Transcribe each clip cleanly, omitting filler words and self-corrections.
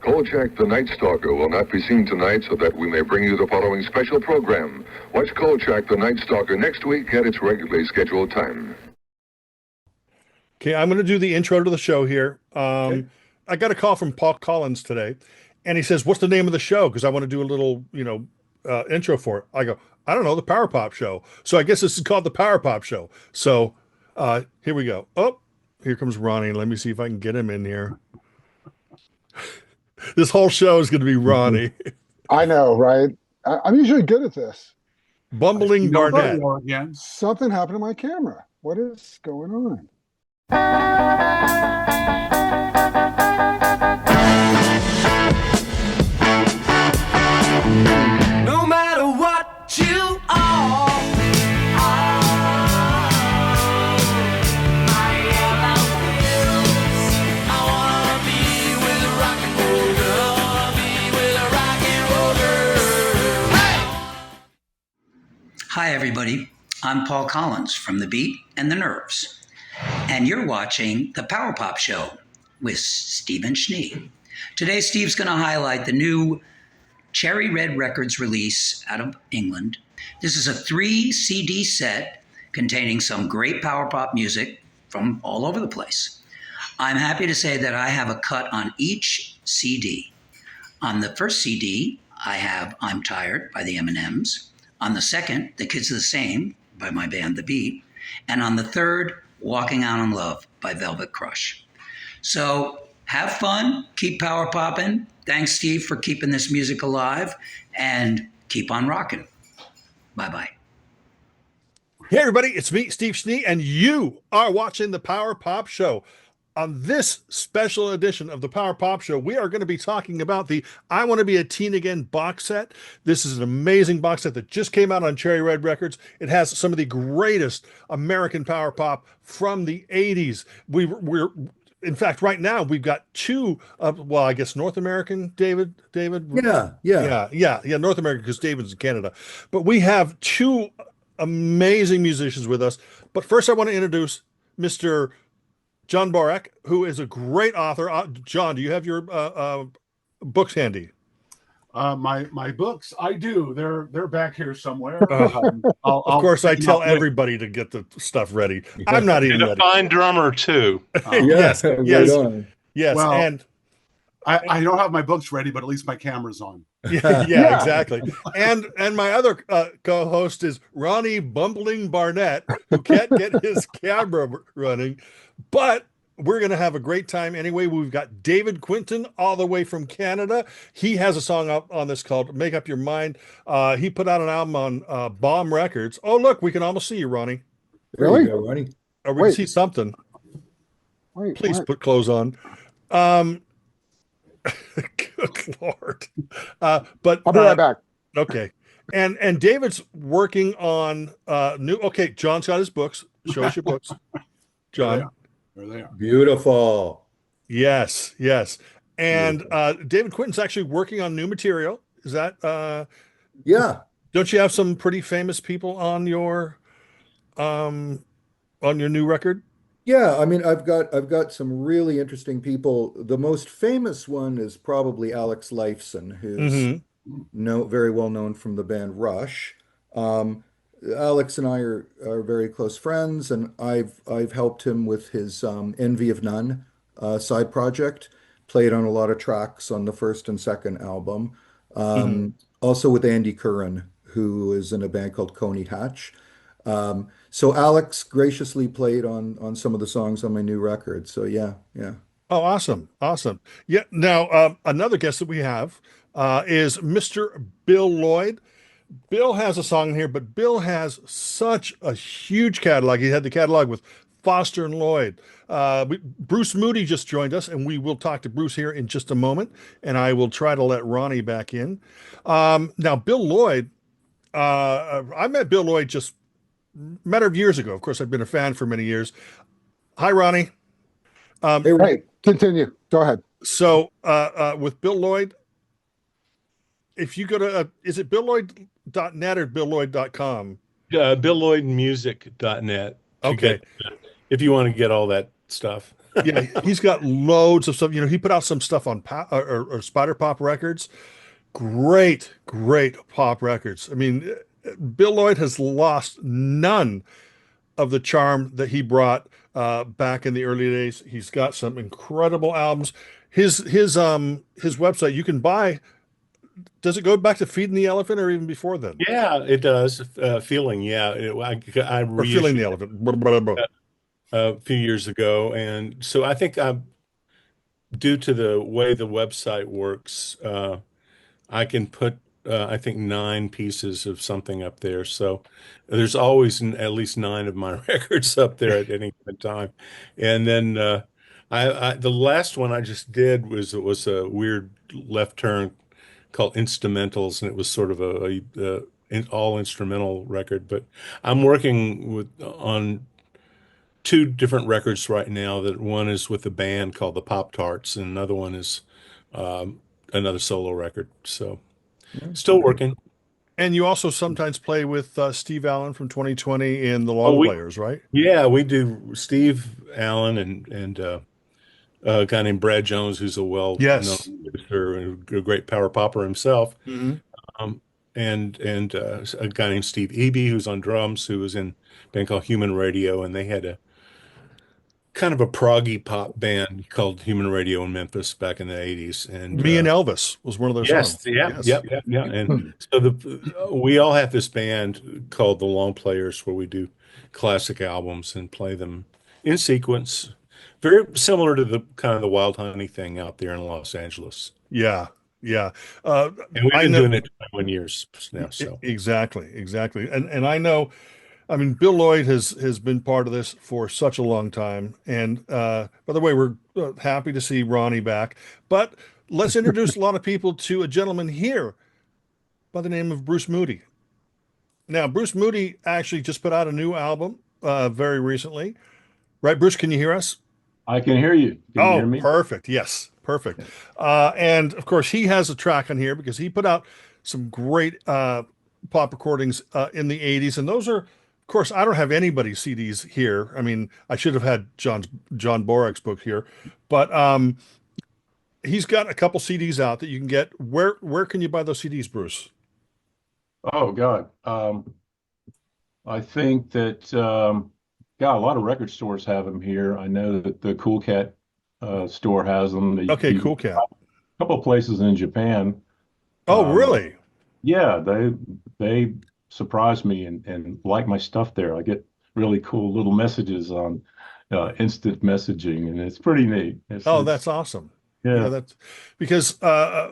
Kolchak the Night Stalker will not be seen tonight so that we may bring you the following special program. Watch Kolchak the Night Stalker next week at its regularly scheduled time. Okay, I'm going to do the intro to the show here. Okay. I got a call from Paul Collins today, and he says, "What's the name of the show?" Because I want to do a little, intro for it. I go, "I don't know, the Power Pop Show." So I guess this is called the Power Pop Show. So here we go. Oh, here comes Ronnie. Let me see if I can get him in here. This whole show is going to be Ronnie. I know, right? I'm usually good at this. Bumbling Barnett. Something happened to my camera. What is going on? No matter what you are, my yellow pills. I wanna be with a rock and roll girl. I wanna be with a rock and roll girl. Hey! Hi, everybody. I'm Paul Collins from The Beat and the Nerves, and you're watching The Power Pop Show with Steve and Schnee. Today, Steve's going to highlight the new Cherry Red Records release out of England. This is a 3 CD set containing some great power pop music from all over the place. I'm happy to say that I have a cut on each CD. On the first CD, I have I'm Tired by the M&Ms. On the second, The Kids Are the Same by my band The Beat. And on the third, Walking Out in Love by Velvet Crush. So have fun, keep power popping. Thanks, Steve, for keeping this music alive, and keep on rocking. Bye-bye. Hey, everybody, it's me, Steve Schnee, and you are watching the Power Pop Show. On this special edition of the Power Pop Show, we are going to be talking about the I Want to Be a Teen Again box set. This is an amazing box set that just came out on Cherry Red Records. It has some of the greatest American power pop from the 80s. We're in fact, right now we've got two, I guess North American, David. Yeah, North American, because David's in Canada. But we have two amazing musicians with us. But first, I want to introduce Mr. John Borack, who is a great author. John, do you have your books handy? My books, I do. They're back here somewhere. Of course, I tell everybody to get the stuff ready. I'm not even ready. A fine drummer too. Yes. Well, and I don't have my books ready, but at least my camera's on. Yeah, exactly. And my other co-host is Ronnie Bumbling Barnett, who can't get his camera running, but we're going to have a great time anyway. We've got David Quinton all the way from Canada. He has a song up on this called Make Up Your Mind. He put out an album on Bomb Records. Oh, look, we can almost see you, Ronnie. Really? There you go, Ronnie. Or we can see something. Please put clothes on. Good Lord. But I'll be right back. Okay. And David's working on okay, John's got his books. Show us your books. John. There they are. Beautiful. Yes. And David Quinton's actually working on new material. Is that Yeah. Don't you have some pretty famous people on your new record? Yeah, I mean, I've got some really interesting people. The most famous one is probably Alex Lifeson, who's very well known from the band Rush. Alex and I are very close friends, and I've helped him with his Envy of None side project. Played on a lot of tracks on the first and second album. Also with Andy Curran, who is in a band called Coney Hatch. So Alex graciously played on some of the songs on my new record. So yeah. Oh, awesome. Yeah. Now, another guest that we have is Mr. Bill Lloyd. Bill has a song here, but Bill has such a huge catalog. He had the catalog with Foster and Lloyd. Bruce Moody just joined us, and we will talk to Bruce here in just a moment, and I will try to let Ronnie back in. Now, Bill Lloyd, I met Bill Lloyd just a matter of years ago. Of course, I've been a fan for many years. Hi, Ronnie. Hey, continue. Go ahead. So with Bill Lloyd, if you go to, is it billlloyd.net or billlloyd.com? Billlloydmusic.net. Okay. If you want to get all that stuff. Yeah, he's got loads of stuff. He put out some stuff on or Spider Pop Records. Great, great pop records. I mean, Bill Lloyd has lost none of the charm that he brought back in the early days. He's got some incredible albums. His website you can buy. Does it go back to Feeding the Elephant or even before then? Yeah, it does. Feeling, yeah. I Or Feeling reissued the Elephant? Blah, blah, blah. a few years ago, and so I think due to the way the website works, I can put I think 9 pieces of something up there. So there's always at least 9 of my records up there at any given time. And then the last one I just did was a weird left turn called Instrumentals, and it was sort of an all instrumental record. But I'm working on 2 different records right now. That one is with a band called the Pop Tarts, and another one is another solo record. So still working. And you also sometimes play with Steve Allen from 2020 in the Oh, Long Players, right? yeah, we do Steve Allen and a guy named Brad Jones, who's a well-known Yes. producer and a great power popper himself. Hmm. Um, and a guy named Steve Eby, who's on drums, who was in a band called Human Radio, and they had a kind of a proggy pop band called Human Radio in Memphis back in the 80s. And Me and Elvis was one of those yes, songs. yeah, Yes. yeah. And so we all have this band called the Long Players where we do classic albums and play them in sequence. Very similar to the kind of the Wild Honey thing out there in Los Angeles. Yeah. Yeah. And we've I been know doing it 21 years now. So exactly, exactly. And I know, I mean, Bill Lloyd has been part of this for such a long time. And by the way, we're happy to see Ronnie back. But let's introduce a lot of people to a gentleman here by the name of Bruce Moody. Now, Bruce Moody actually just put out a new album very recently. Right, Bruce, can you hear us? I can hear you. Can you hear Oh, me? perfect. Yes, perfect. And of course, he has a track on here because he put out some great pop recordings in the 80s. And those are, of course, I don't have anybody's CDs here. I mean, I should have had John Borack's book here, but he's got a couple CDs out that you can get. Where can you buy those CDs, Bruce? Oh God. I think that a lot of record stores have them here. I know that the Cool Cat store has them. Okay, Cool Cat. A couple of places in Japan. Oh, Um, really? yeah, they surprise me and like my stuff there. I get really cool little messages on instant messaging, and it's pretty neat. Oh, that's awesome. Yeah, Yeah. that's because I've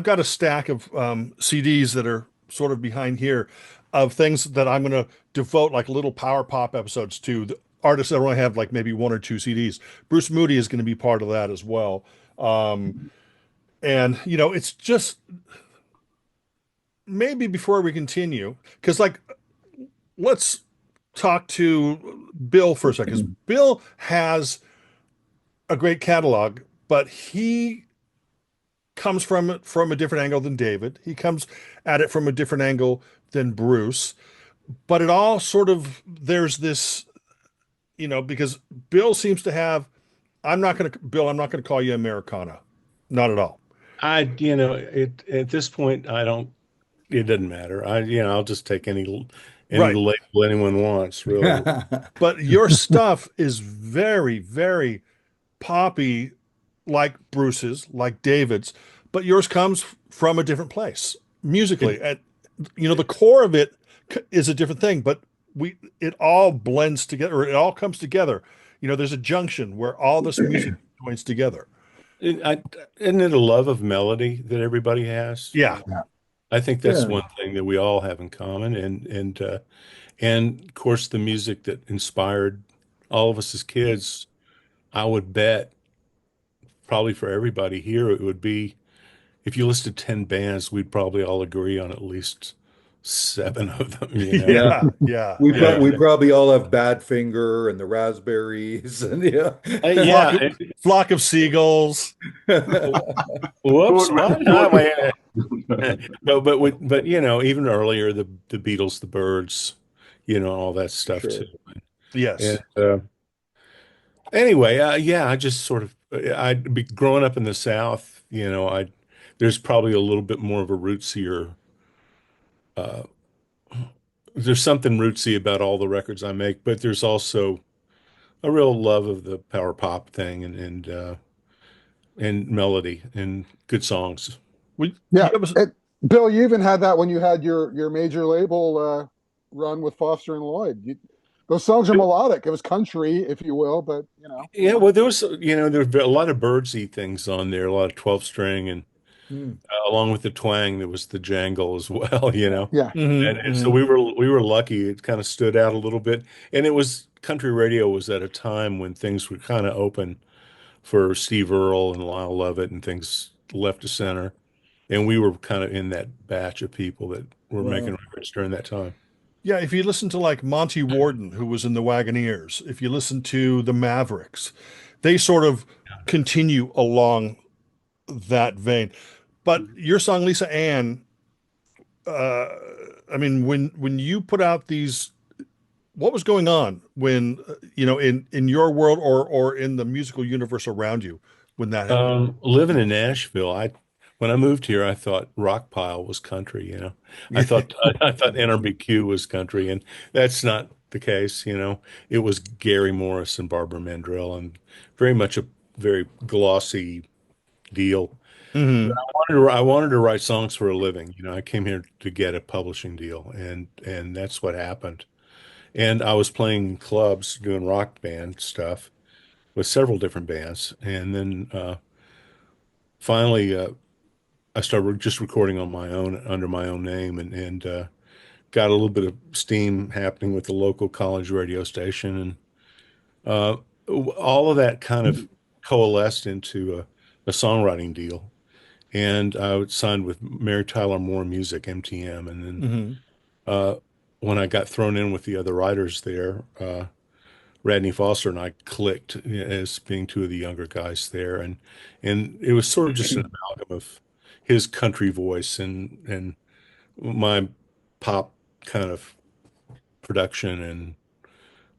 got a stack of CDs that are sort of behind here of things that I'm going to devote like little power pop episodes to. The artists that only have like maybe 1 or 2 CDs. Bruce Moody is going to be part of that as well. And it's just maybe before we continue, because like let's talk to Bill for a second. 'Cause Bill has a great catalog, but he comes from it from a different angle than David. He comes at it from a different angle than Bruce. But it all sort of there's this, because Bill seems to have. Bill, I'm not going to call you Americana, not at all. it at this point, it doesn't matter. I'll just take any Right. label anyone wants, really. But your stuff is very, very poppy, like Bruce's, like David's, but yours comes from a different place musically. And the core of it is a different thing, but it all blends together, or it all comes together. There's a junction where all this music joins together. Isn't it a love of melody that everybody has? Yeah. I think that's Yeah. one thing that we all have in common, and of course the music that inspired all of us as kids. I would bet probably for everybody here it would be if you listed 10 bands, we'd probably all agree on at least 7 of them. Yeah. Yeah. We Yeah. we probably all have Badfinger and the Raspberries and yeah. Yeah. Flock of Seagulls. Whoops. What? No, wait. No, but even earlier, the Beatles, the Byrds, all that stuff Sure. too. Yes. And Anyway, yeah, I just sort of I'd be growing up in the South, I there's probably a little bit more of a rootsier there's something rootsy about all the records I make, but there's also a real love of the power pop thing and melody and good songs. Yeah. It was, Bill, you even had that when you had your major label run with Foster and Lloyd. Those songs are melodic. It was country, if you will, but Yeah, well, there were a lot of birdsy things on there, a lot of 12 string, and Hmm. along with the twang, there was the jangle as well. yeah. And so we were lucky. It kind of stood out a little bit, and it was country radio was at a time when things were kind of open for Steve Earle and Lyle Lovett and things left to center, and we were kind of in that batch of people that were making Wow. records during that time. yeah, if you listen to like Monty Warden, who was in the Wagoneers, if you listen to the Mavericks, they sort of continue along that vein. But your song, Lisa Ann, uh, I mean, when you put out these, what was going on when in your world or in the musical universe around you when that happened? Living in Nashville, when I moved here, I thought Rockpile was country. I thought I thought NRBQ was country, and that's not the case. It was Gary Morris and Barbara Mandrell, and very much a very glossy deal. Hmm. I wanted to write songs for a living. I came here to get a publishing deal, and that's what happened. And I was playing clubs, doing rock band stuff with several different bands, and then finally I started just recording on my own under my own name, and got a little bit of steam happening with the local college radio station, and all of that kind of coalesced into a songwriting deal. And I was signed with Mary Tyler Moore Music, MTM, and then Hmm. uh, when I got thrown in with the other writers there, Radney Foster and I clicked as being two of the younger guys there, and it was sort of just an amalgam of his country voice and my pop kind of production,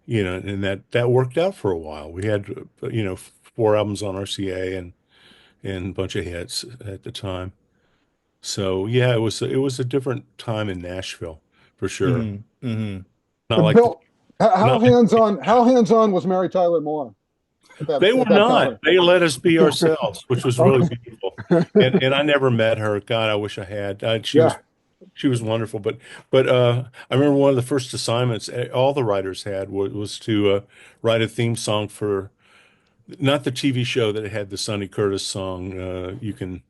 and that worked out for a while. We had 4 albums on RCA and a bunch of hits at the time. So yeah, it was a different time in Nashville for sure. Hmm. Hmm. Not like Bill, not how hands on was Mary Tyler Moore They were at that not. time? They let us be ourselves, which was really Okay. beautiful. And I never met her. God, I wish I had. Yeah. She was wonderful. But I remember one of the first assignments all the writers had was to write a theme song for not the TV show that had the Sonny Curtis song. You can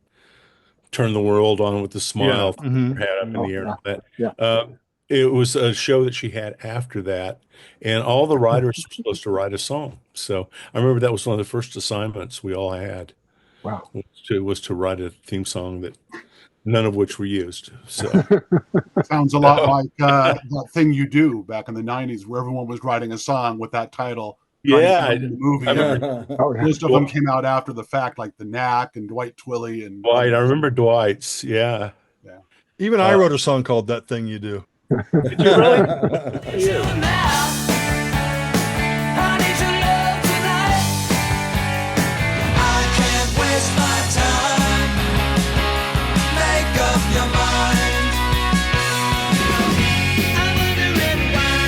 turn the world on with a Yeah. smile, throw Hmm. your hat up in Oh, the air, and yeah. all that. Yeah. It was a show that she had after that, and all the writers were supposed to write a song. So I remember that was one of the first assignments we all had Wow. was to write a theme song that none of which were used. So Sounds a lot like that thing you do back in the 90s where everyone was writing a song with that title. trying to yeah, promote the movie. I And remember Oh, yeah. most of them came out after the fact, like the Knack and Dwight Twilley and Dwight. I remember Dwight's. Yeah. Even I wrote a song called "That Thing You Do." Did you really? Now, I need your love tonight. I can't waste my time. Make up your mind. I'm wondering why.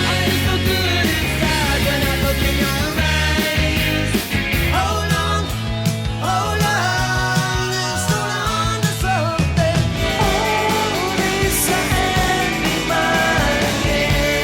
Are you so good inside when I look in your eyes? Hold on, so long to something. Oh, Lisa, and be mine again.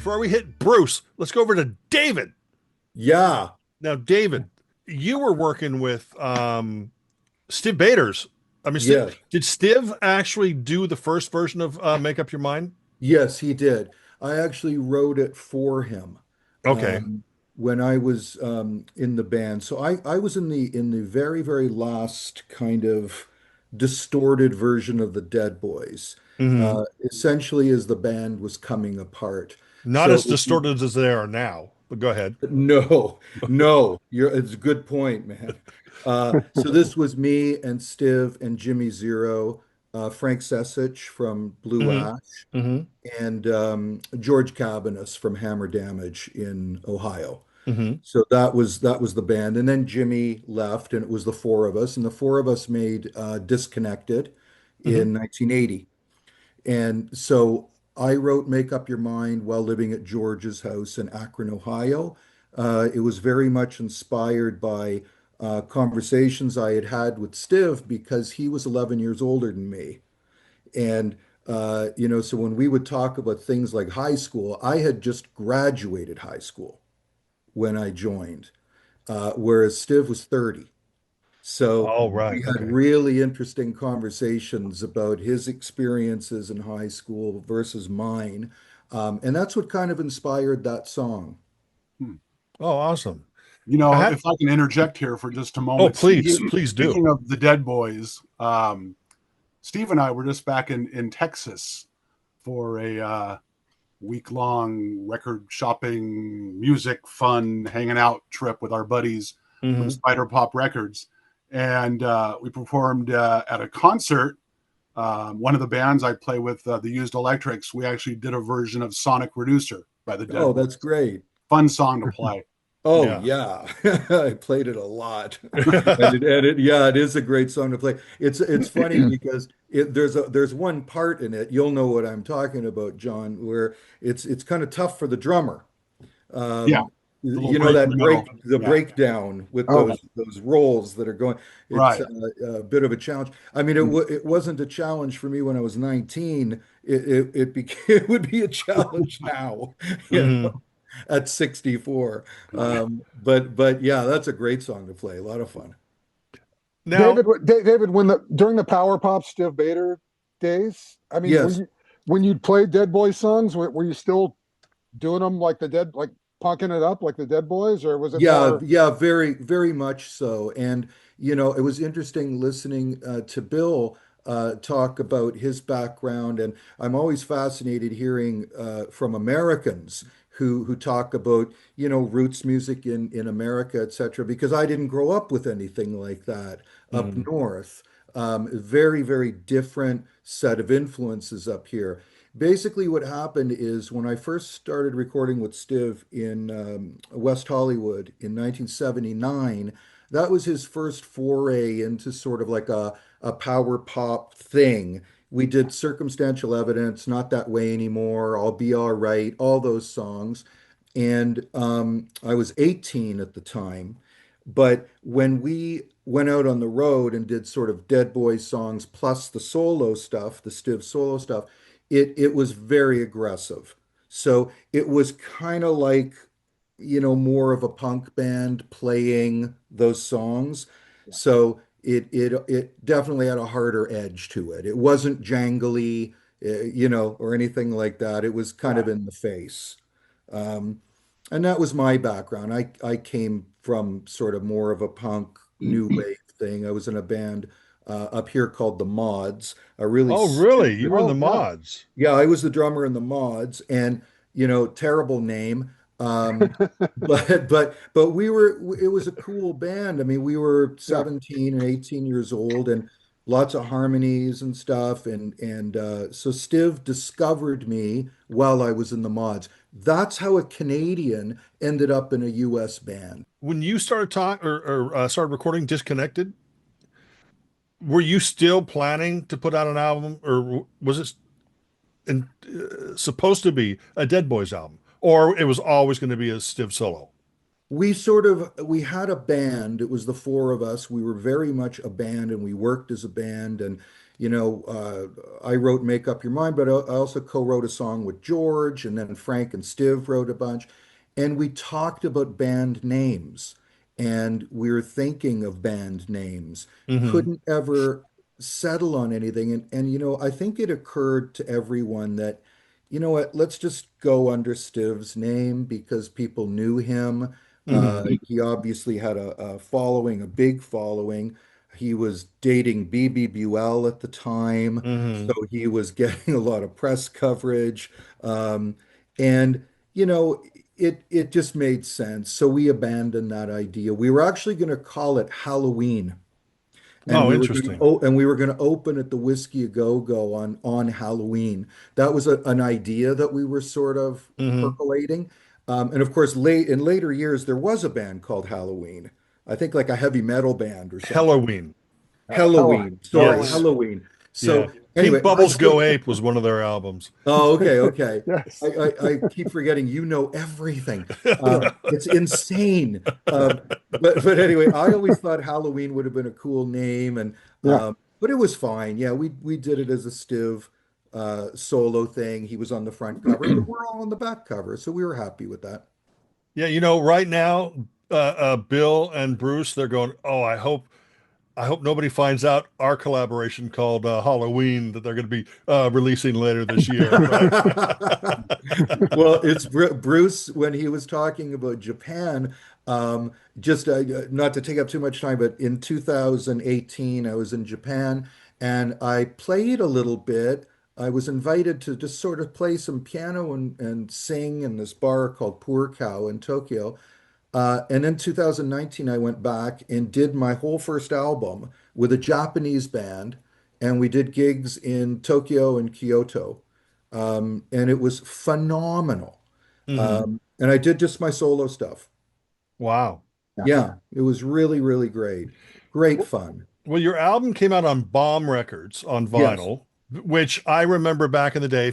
before we hit Bruce, let's go over to David. Yeah. Now, David, you were working with Steve Baters. I mean, Yes. did Steve actually do the first version of Make Up Your Mind? Yes, he did. I actually wrote it for him Okay. when I was in the band. So I was in the very, very last kind of distorted version of the Dead Boys, Hmm. essentially as the band was coming apart. Not So as distorted as they are now, but go ahead. no, no, it's a good point, man. So this was me and Stiv and Jimmy Zero, Frank Sesich from Blue Hmm. Ash, Hmm. and George Cabanis from Hammer Damage in Ohio. Hmm. So that was the band, and then Jimmy left, and it was the four of us, and the four of us made Disconnected Hmm. in 1980. And so I wrote Make Up Your Mind while living at George's house in Akron, Ohio. It was very much inspired by conversations I had had with Stiv because he was 11 years older than me. And, so when we would talk about things like high school, I had just graduated high school when I joined, whereas Stiv was 30. So Oh, right. we had Okay. really interesting conversations about his experiences in high school versus mine. And that's what kind of inspired that song. Hmm. Oh, awesome. You I know, have, if I can interject here for just a oh, moment, please, please do. speaking of the Dead Boys, Steve and I were just back in Texas for a week-long record shopping, music, fun, hanging out trip with our buddies from Hmm. Spider Pop Records. And we performed at a concert. One of the bands I play with, the Used Electrics, we actually did a version of Sonic Reducer by the Dead Oh, that's Boys. great. Fun song to play. Oh Yeah. yeah, I played it a lot, yeah, it is a great song to play. It's funny because there's one part in it. You'll know what I'm talking about, John, where it's kind of tough for the drummer. Yeah, Um, the little you know break in that the middle. the Yeah, breakdown with Oh, those rolls that are going. It's right. a bit of a challenge. I mean, it wasn't a challenge for me when I was 19. It became it would be a challenge now, you Hmm. know, at 64. But yeah, that's a great song to play. A lot of fun. Now, David, when the during the Power Pop Steve Bader days, I mean, Yes. when you played Dead Boys songs, were you still doing them like the Dead, like punking it up like the Dead Boys, or was it Yeah, more? yeah, very, very much so. And, it was interesting listening to Bill talk about his background. And I'm always fascinated hearing from Americans who talk about, roots music in America, et cetera, because I didn't grow up with anything like that up mhm. north. Very, very different set of influences up here. Basically, what happened is when I first started recording with Stiv in West Hollywood in 1979, that was his first foray into sort of like a power pop thing. We did Circumstantial Evidence, Not That Way Anymore, I'll Be All Right, all those songs. And I was 18 at the time. But when we went out on the road and did sort of Dead Boys songs plus the solo stuff, the Stiv solo stuff, it was very aggressive. So it was kind of like, more of a punk band playing those songs. So it definitely had a harder edge to it. It wasn't jangly, or anything like that. It was kind of Right. in the face. Um, and that was my background. I came from sort of more of a punk new wave thing. I was in a band up here called the Mods, a really Oh, really? stupid. You were in the Oh, yeah. mods. Yeah, I was the drummer in the Mods, and terrible name. But we were it was a cool band. I mean, we were Yeah. 17 and 18 years old and lots of harmonies and stuff. And so Stiv discovered me while I was in the Mods. That's how a Canadian ended up in a US band. When you started talking or started recording Disconnected, were you still planning to put out an album, or was it supposed to be a Dead Boys album, or it was always going to be a Stiv solo? We had a band. It was the four of us. We were very much a band and we worked as a band. And, I wrote Make Up Your Mind, but I also co-wrote a song with George, and then Frank and Stiv wrote a bunch. And we talked about band names, and we were thinking of band names. Hmm. Couldn't ever settle on anything. And I think it occurred to everyone that, you know what, let's just go under Stiv's name because people knew him. Hmm. He obviously had a following, a big following. He was dating BB Buell at the time, Hmm. so he was getting a lot of press coverage. And you know, it just made sense. So we abandoned that idea. We were actually going to call it Halloween, and Oh, we were going to interesting. open at the Whiskey A Go Go on Halloween. That was an idea that we were sort of Hmm. percolating. And of course, in later years, there was a band called Halloween. I think like a heavy metal band or something. Halloween. Hello. Halloween. Sorry, Yes. Halloween. Halloween. Yeah. So Pink anyway, I Bubbles still. Go Ape was one of their albums. Oh, okay, okay. I, Yes. I keep forgetting you know everything. It's insane. But anyway, I always thought Halloween would have been a cool name, and Yeah. but it was fine. Yeah, we did it as a Stiv solo thing. He was on the front cover, but we're all on the back cover, so we were happy with that. Yeah, right now, Bill and Bruce, they're going, oh, I hope nobody finds out our collaboration called Halloween that they're going to be releasing later this year, right? Well, it's Bruce when he was talking about Japan. Just not to take up too much time, but in 2018, I was in Japan and I played a little bit. I was invited to just sort of play some piano and sing in this bar called Poor Cow in Tokyo. And in 2019, I went back and did my whole first album with a Japanese band, and we did gigs in Tokyo and Kyoto. And it was phenomenal. Hmm. And I did just my solo stuff. Wow. Yeah. Yeah, it was really, really great. Great fun. Well, your album came out on Bomb Records on Yes, vinyl, which I remember back in the day.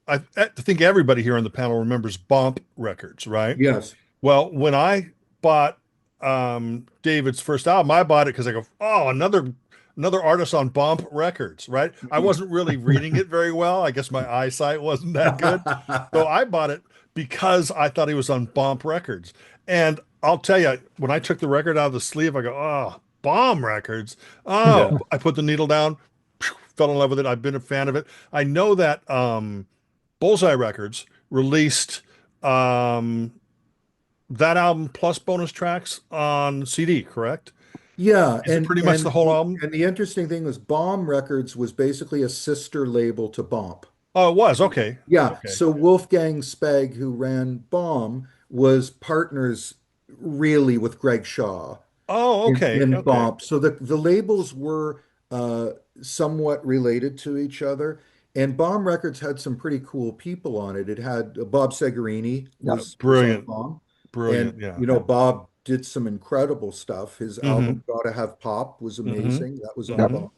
I think everybody here on the panel remembers Bomb Records, right? yes. Well, when I bought David's first album, I bought it because I go, oh, another artist on Bomb Records, right? I wasn't really reading it very well. I guess my eyesight wasn't that good. So I bought it because I thought he was on Bomb Records. And I'll tell you, when I took the record out of the sleeve, I go, oh, Bomb Records. Yeah. Oh, I put the needle down, fell in love with it. I've been a fan of it. I know that Bullseye Records released um, that album plus bonus tracks on CD, correct? Yeah, Is it pretty much the whole album? and the interesting thing was Bomb Records was basically a sister label to Bomb. Oh, it was. Okay. Yeah, Okay. so Wolfgang Speg, who ran Bomb, was partners really with Greg Shaw Oh, okay. in Okay. Bomb. So the labels were uh, somewhat related to each other. And Bomb Records had some pretty cool people on it. It had Bob Segarini Yeah. was on Brilliant. Bomb. And Brilliant. Yeah. Bob did some incredible stuff. His Hmm. album Gotta Have Pop was Hmm. amazing. That was on Yep. Hmm. Bomb.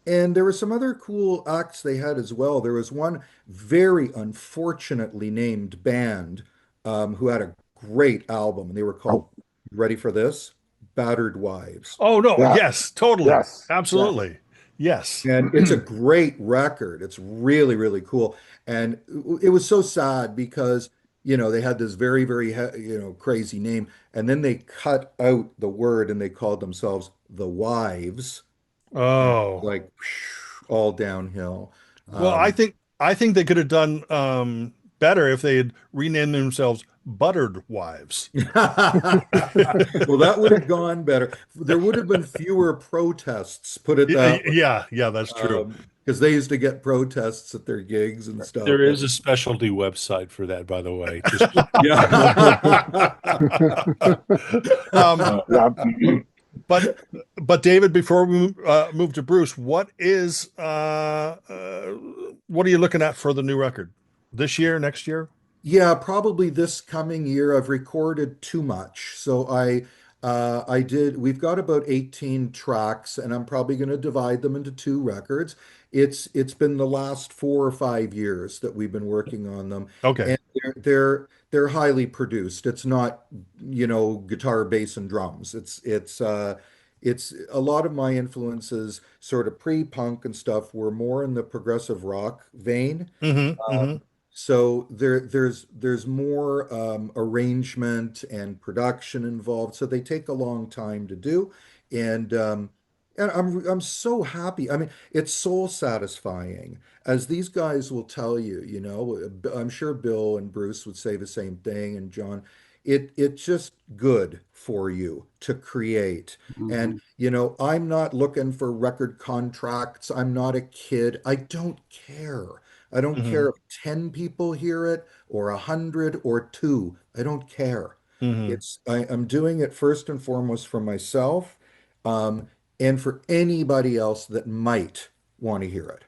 And there were some other cool acts they had as well. There was one very unfortunately named band who had a great album, and they were called, Oh, ready for this? Battered Wives. Oh, no. yeah. Yes, totally. Yes. Yeah. Absolutely. Yes. And it's a great record. It's really, really cool. And it was so sad because, they had this very, very, crazy name. And then they cut out the word and they called themselves the Wives. And Oh. like all downhill. Well, I Um, think I think they could have done better if they had renamed themselves Buttered Wives. well, that would have gone better. There would have been fewer protests, put it that way. Yeah, yeah, that's true. Because they used to get protests at their gigs and stuff. There is a specialty website for that, by the way. Just Yeah. Um, Yeah. but David, before we move to Bruce, what are you looking at for the new record this year, next year? Yeah, probably this coming year. I've recorded too much. So we've got about 18 tracks and I'm probably going to divide them into two records. It's been the last 4 or 5 years that we've been working on them. Okay. And they're highly produced. It's not, guitar, bass, and drums. it's a lot of my influences, sort of pre-punk and stuff, were more in the progressive rock vein. Mm-hmm. So there's more arrangement and production involved. So they take a long time to do, and I'm so happy. I mean, it's soul satisfying, as these guys will tell you. You know, I'm sure Bill and Bruce would say the same thing, and John. It's just good for you to create. And Mhm. you know, I'm not looking for record contracts. I'm not a kid. I don't care. I don't Mm-hmm. care if 10 people hear it or 100 or two. I don't care. Mm-hmm. I'm doing it first and foremost for myself, um, and for anybody else that might want to hear it.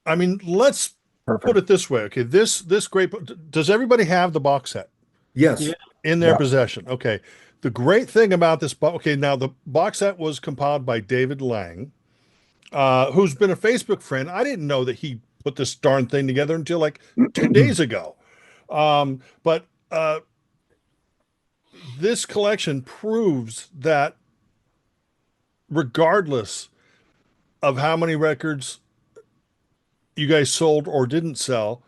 I mean, let's put Perfect. it this way. Okay, this great. Does everybody have the box set Yeah. Yes. in their Yeah. possession? Okay. The great thing about this box. Okay, now the box set was compiled by David Lang, who's been a Facebook friend. I didn't know that he put this darn thing together until like 2 days ago. But this collection proves that regardless of how many records you guys sold or didn't sell,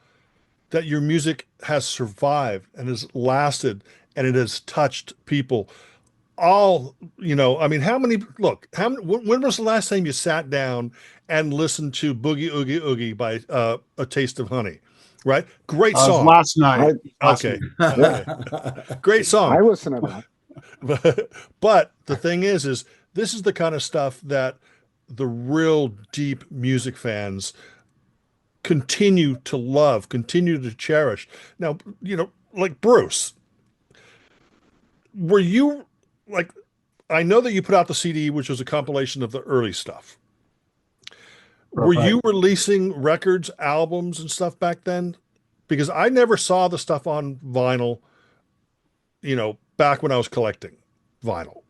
that your music has survived and has lasted and it has touched people. All, I mean, how many, look, when was the last time you sat down and listened to Boogie Oogie Oogie by A Taste of Honey? Right? Great It was song. last night. I Last Okay. night. Okay. Great I song. listen to that. But the thing is this is the kind of stuff that the real deep music fans continue to love, continue to cherish. Now, like Bruce, were you like, I know that you put out the CD, which was a compilation of the early stuff. Were Right. you releasing records, albums, and stuff back then? Because I never saw the stuff on vinyl, back when I was collecting vinyl.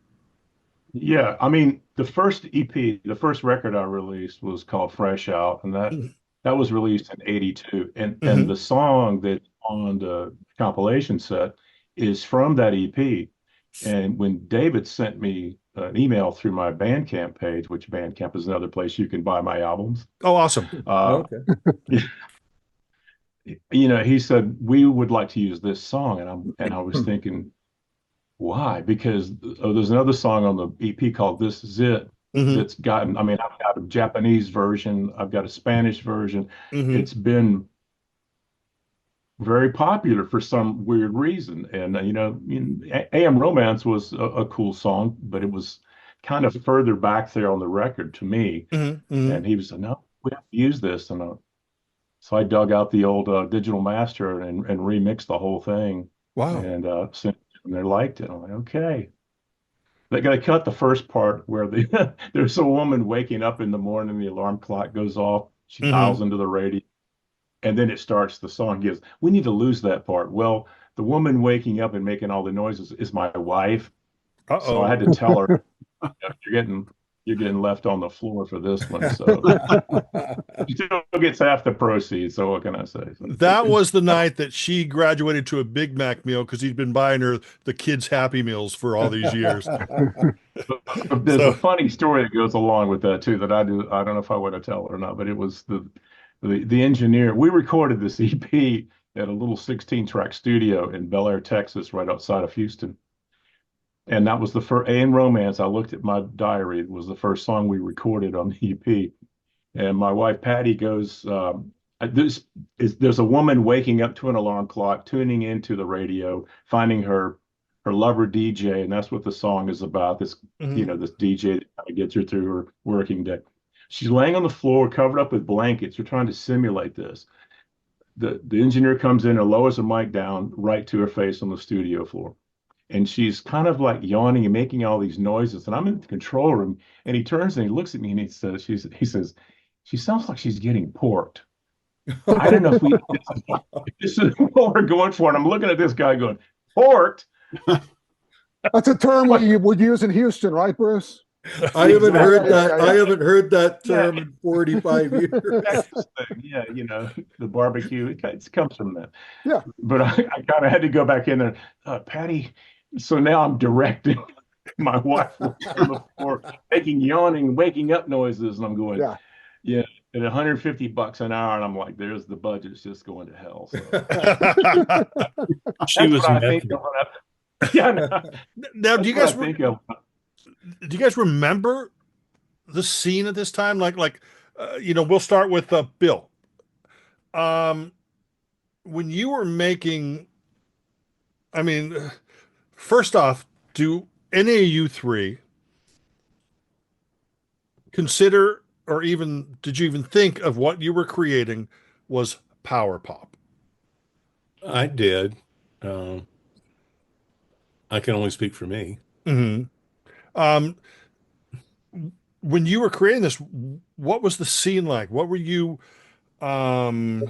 Yeah, I mean, the first EP, the first record I released was called Fresh Out, and that was released in '82. And Mm-hmm. the song that on the compilation set is from that EP. And when David sent me an email through my Bandcamp page, which Bandcamp is another place you can buy my albums, Oh, awesome. Okay. he said we would like to use this song, and I was thinking, why? Because there's another song on the EP called This Is It Mm-hmm. that's gotten, I mean, I've got a Japanese version, I've got a Spanish version. Mm-hmm. It's been very popular for some weird reason. And, AM Romance was a cool song, but it was kind of further back there on the record to me. Mm-hmm. Mm-hmm. And he was like, no, we have to use this. And so I dug out the old digital master and remixed the whole thing Wow. and sent it to them. They liked it. I'm like, okay. They got to cut the first part where there's a woman waking up in the morning, the alarm clock goes off, she Mm-hmm. dials into the radio, and then it starts the song. Gives we need to lose that part. Well, the woman waking up and making all the noises is my wife, so I Uh-oh. had to tell her, you're getting left on the floor for this one. So she still gets half the proceeds. So what can I say? That was the night that she graduated to a Big Mac meal because he'd been buying her the kids' Happy Meals for all these years. There's So, a funny story that goes along with that too that I do. I don't know if I want to tell it or not, but it was the engineer. We recorded this EP at a little 16-track studio in Bel Air, Texas, right outside of Houston. And that was the first A in Romance. I looked at my diary. It was the first song we recorded on the EP. And my wife Patty goes, there's a woman waking up to an alarm clock, tuning into the radio, finding her lover DJ, and that's what the song is about. This mhm. this DJ that kind of gets her through her working day. She's laying on the floor, covered up with blankets. We're trying to simulate this. The engineer comes in and lowers the mic down right to her face on the studio floor. And she's kind of like yawning and making all these noises. And I'm in the control room, and he turns and he looks at me and he says, she sounds like she's getting porked. I don't know if this is what we're going for. And I'm looking at this guy going, porked? That's a term we would use in Houston, right, Bruce? I haven't heard that. Yeah. I haven't heard that term in 45 years. Texas thing. Yeah, the barbecue, it comes from that. Yeah. But I kind of had to go back in there. Patty, so now I'm directing My wife was on the floor making yawning, waking up noises, and I'm going, Yeah. yeah, at $150 an hour, and I'm like, there's the budget's just going to hell. So She that's was what I think method. of when yeah, no, Now, that's what I think of. do you guys remember the scene at this time? We'll start with Bill. Um, when you were making, I mean, first off, do any of you three consider, or even did you even think of what you were creating was power pop? I did. Um, I can only speak for me. Mm-hmm. Um, when you were creating this, what was the scene like? What were you? Um,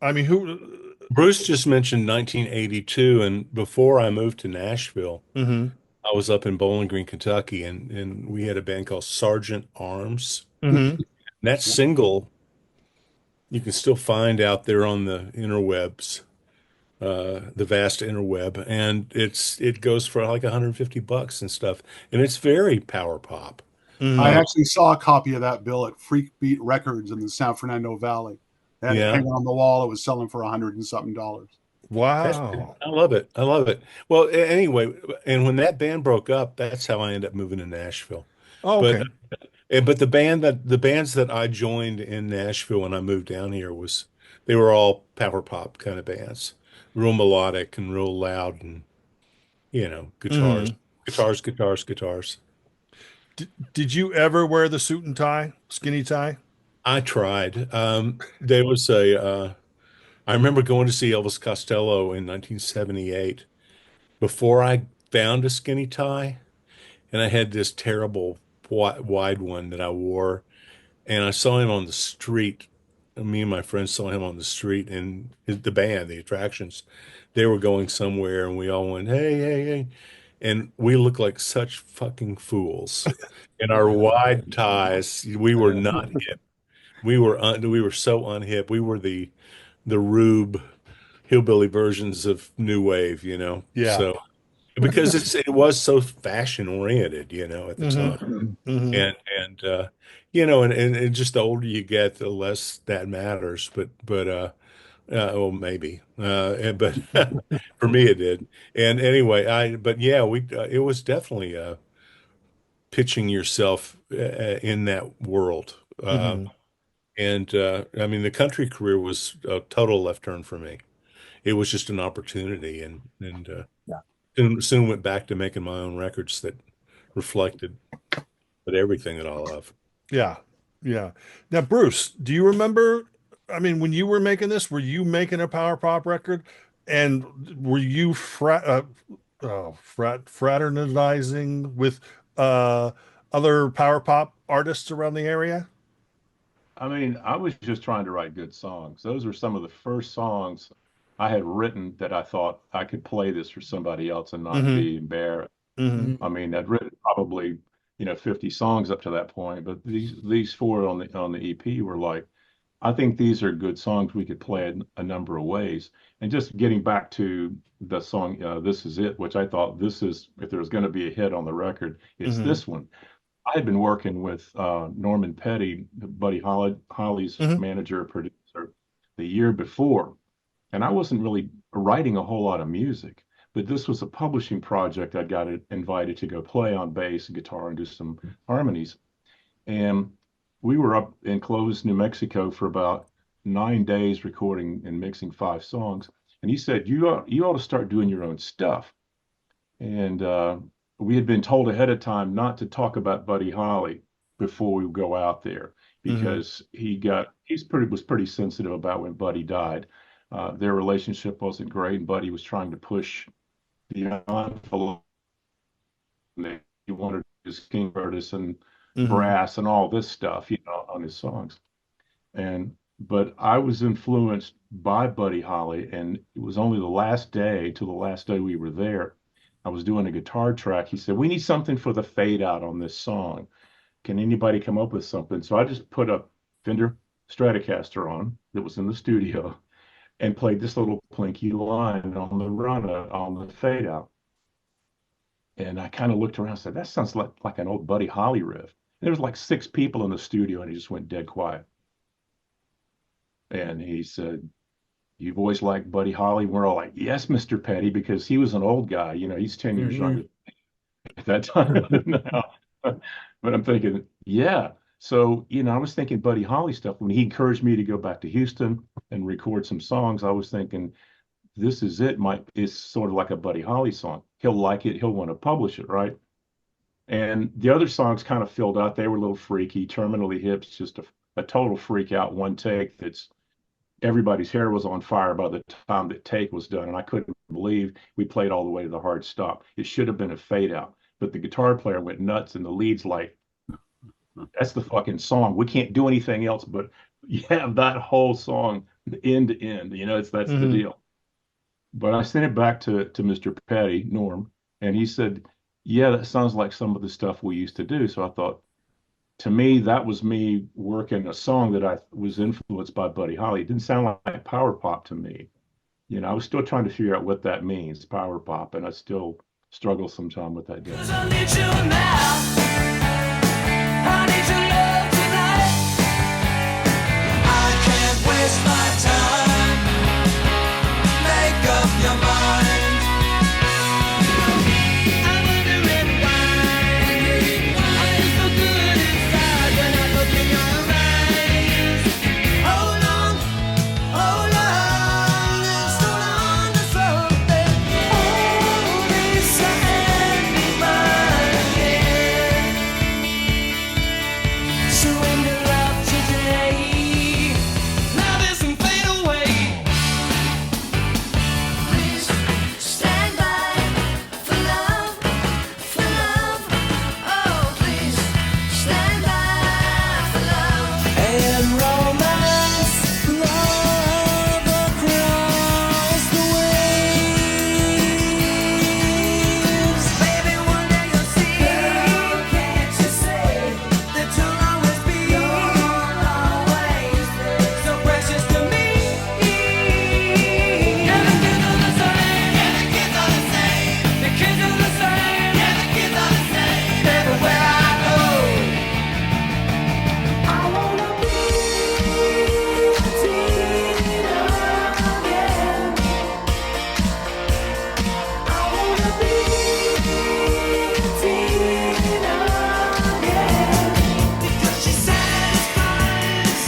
I mean, who? Bruce just mentioned 1982, and before I moved to Nashville, Mm-hmm. I was up in Bowling Green, Kentucky, and we had a band called Sergeant Arms. Mm-hmm. And that single you can still find out there on the interwebs, the vast interweb, and it goes for like $150 and stuff, and it's very power pop. I Mm-hmm. actually saw a copy of that bill at Freak Beat Records in the San Fernando Valley. They had it Yeah. hanging on the wall. It was selling for $100 and something. Wow. I love it. I love it. Well, anyway, and when that band broke up, that's how I ended up moving to Nashville. Oh, But okay. but the bands that I joined in Nashville when I moved down here they were all power pop kind of bands, real melodic and real loud, and guitars, Mm-hmm. guitars, guitars, guitars. Did you ever wear the suit and tie, skinny tie? I tried. There was I remember going to see Elvis Costello in 1978 before I found a skinny tie, and I had this terrible wide one that I wore, and I saw him on the street. Me and my friends saw him on the street, and the band, the Attractions, they were going somewhere, and we all went, "Hey, hey, hey," and we looked like such fucking fools in our wide ties. We were not hip. We were so unhip. We were the Rube hillbilly versions of new wave, Yeah. So because it was so fashion oriented, at the Mm-hmm. time, Mm-hmm. and just the older you get, the less that matters. Well, maybe, but for me it did. And anyway, but yeah, it was definitely pitching yourself in that world. Mm-hmm. And I mean, the country career was a total left turn for me. It was just an opportunity, and Yeah. soon went back to making my own records that reflected everything that I love. Yeah. Yeah. Now, Bruce, do you remember? I mean, when you were making this, were you making a power pop record? And were you fraternizing with uh, other power pop artists around the area? I mean, I was just trying to write good songs. Those were some of the first songs I had written that I thought I could play this for somebody else and not Mm-hmm. be embarrassed. Mm-hmm. I mean, I'd written probably, 50 songs up to that point, but these four on the EP were like, I think these are good songs we could play in a number of ways. And just getting back to the song, This Is It, which I thought if there's going to be a hit on the record, it's Mm-hmm. this one. I had been working with Norman Petty, Buddy Holly's Mm-hmm. manager, producer, the year before, and I wasn't really writing a whole lot of music. But this was a publishing project. I got invited to go play on bass, guitar, and do some harmonies. And we were up in Clovis, New Mexico for about 9 days recording and mixing 5 songs. And he said, you ought to start doing your own stuff. And we had been told ahead of time not to talk about Buddy Holly before we go out there Mm-hmm. because was pretty sensitive about when Buddy died. Their relationship wasn't great, and Buddy was trying to push the envelope. He wanted his King Curtis and Mm-hmm. brass and all this stuff, on his songs. But I was influenced by Buddy Holly, and it was only the last day we were there. I was doing a guitar track. He said, "We need something for the fade out on this song. Can anybody come up with something?" So I just put a Fender Stratocaster on that was in the studio and played this little plinky line on the run on the fade out. And I kind of looked around and said, that sounds like an old Buddy Holly riff. And there was like 6 people in the studio, and he just went dead quiet. And he said, you've always liked Buddy Holly? We're all like, yes, Mr. Petty, because he was an old guy. You know, he's 10 years younger at that time now. But I'm thinking, yeah. So, you know, I was thinking Buddy Holly stuff. When he encouraged me to go back to Houston and record some songs, I was thinking, this is it. It's sort of like a Buddy Holly song. He'll like it. He'll want to publish it, right? And the other songs kind of filled out. They were a little freaky. Terminally Hips, just a total freak out one take that's everybody's hair was on fire by the time that take was done. And I couldn't believe we played all the way to the hard stop. It should have been a fade out. But the guitar player went nuts, and the lead's like, that's the fucking song. We can't do anything else, but you have that whole song end to end. You know, that's the deal. But I sent it back to Mr. Petty, Norm, and he said, yeah, that sounds like some of the stuff we used to do. So I thought, to me, that was me working a song that I was influenced by Buddy Holly. It didn't sound like power pop to me. You know, I was still trying to figure out what that means, power pop, and I still struggle sometime with that. I need you now. I need your love tonight. I can't waste my time. Make up your mind. I'm wondering why I'm so good inside when I look in your eyes. Hold on, let's hold on to something. Only send me my hand. Surrender up today. Now this and fade away. Please stand by for love, for love. Oh, please stand by for love and romance. Love across the waves. Baby, one day you'll see. Girl, can't you say that you'll always be so precious to me? Yeah, the kids are the same. Yeah, the kids are the same. The kids are the same. Yeah, the kids are the same. Everywhere I go, I wanna be a teen again. I wanna be a teen again. Because she satisfies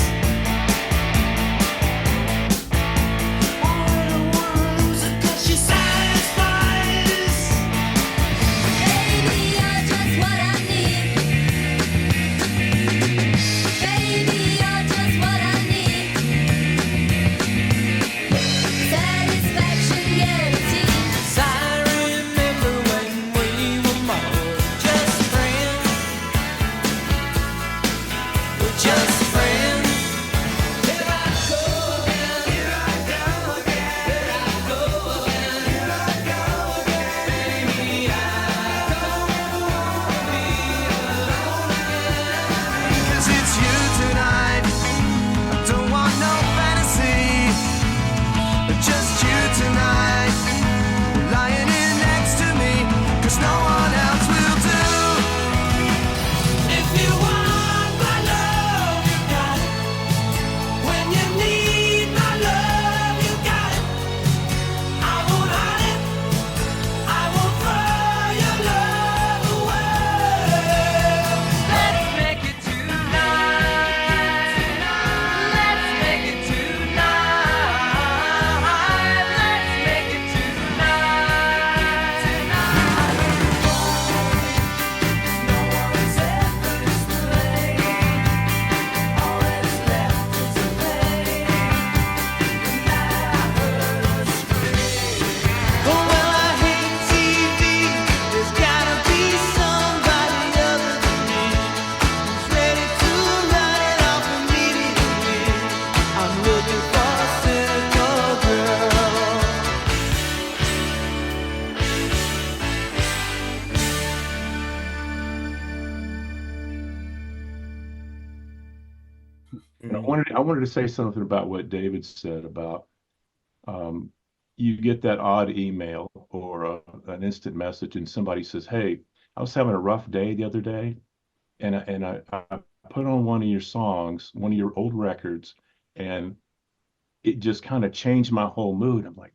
all the ones. Because she satisfies. Baby, you're just what I need. Baby, you're just what I need. Satisfaction guaranteed. I remember when we were more just friends. We're just friends. Here I go again. Here I go again. Here I go again. Here I go again. Baby, I don't wanna be alone again. 'Cause it's you tonight. I don't want no fantasy. Just you tonight, lying in next to me, 'cause no one else will do. If you want my love, you got it. When you need my love, you got it. I won't hide it. I won't throw your love away. Let's make it tonight. Let's make it tonight. Let's make it tonight. No one's ever explained. All that's left is a pain. And I heard a scream. Oh, well, I hate TV. There's gotta be somebody other than me who's ready to run it off immediately. I'm looking for a cynical girl. And I wanted to say something about what David said about you get that odd email or an instant message, and somebody says, "Hey, I was having a rough day the other day, and I put on one of your songs, one of your old records, and it just kind of changed my whole mood." I'm like,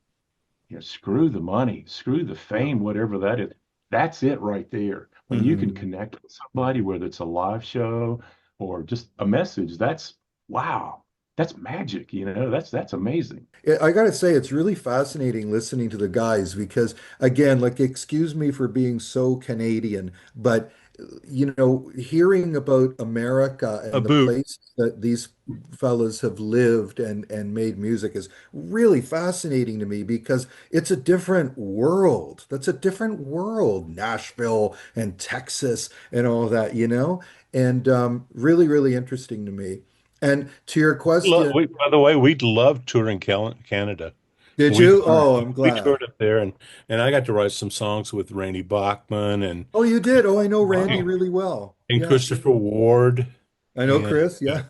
screw the money, screw the fame, whatever that is. That's it right there. When you can Mhm. connect with somebody, whether it's a live show or just a message, that's wow. That's magic, that's amazing. I gotta say, it's really fascinating listening to the guys because, again, like, excuse me for being so Canadian, but hearing about America A and the boot. place that these fellas have lived and made music is really fascinating to me because it's a different world. That's a different world, Nashville and Texas and all that, and really, really interesting to me. And to your question, By the way, we loved touring Canada. did We you? toured, Oh, I'm we glad. toured up there, and I got to write some songs with Rainey Bachman Oh, you did? Oh, I know Randy Wow. really well. and Yeah. Christopher Ward, I know and Chris. Yeah.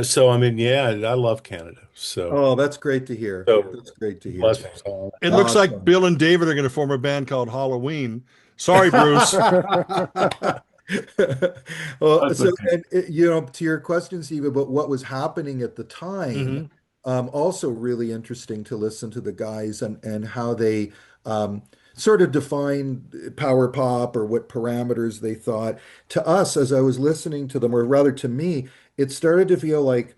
so I mean, yeah, I love Canada. So Oh, that's great to hear. so That's great to hear. blessings on. It looks like Awesome. Bill and David are going to form a band called Halloween. Sorry, Bruce. Well, That's so, okay. and to your question, Steve, about what was happening at the time, Hmm. also really interesting to listen to the guys and how they sort of defined power pop or what parameters they thought. To us, as I was listening to them, or rather to me, it started to feel like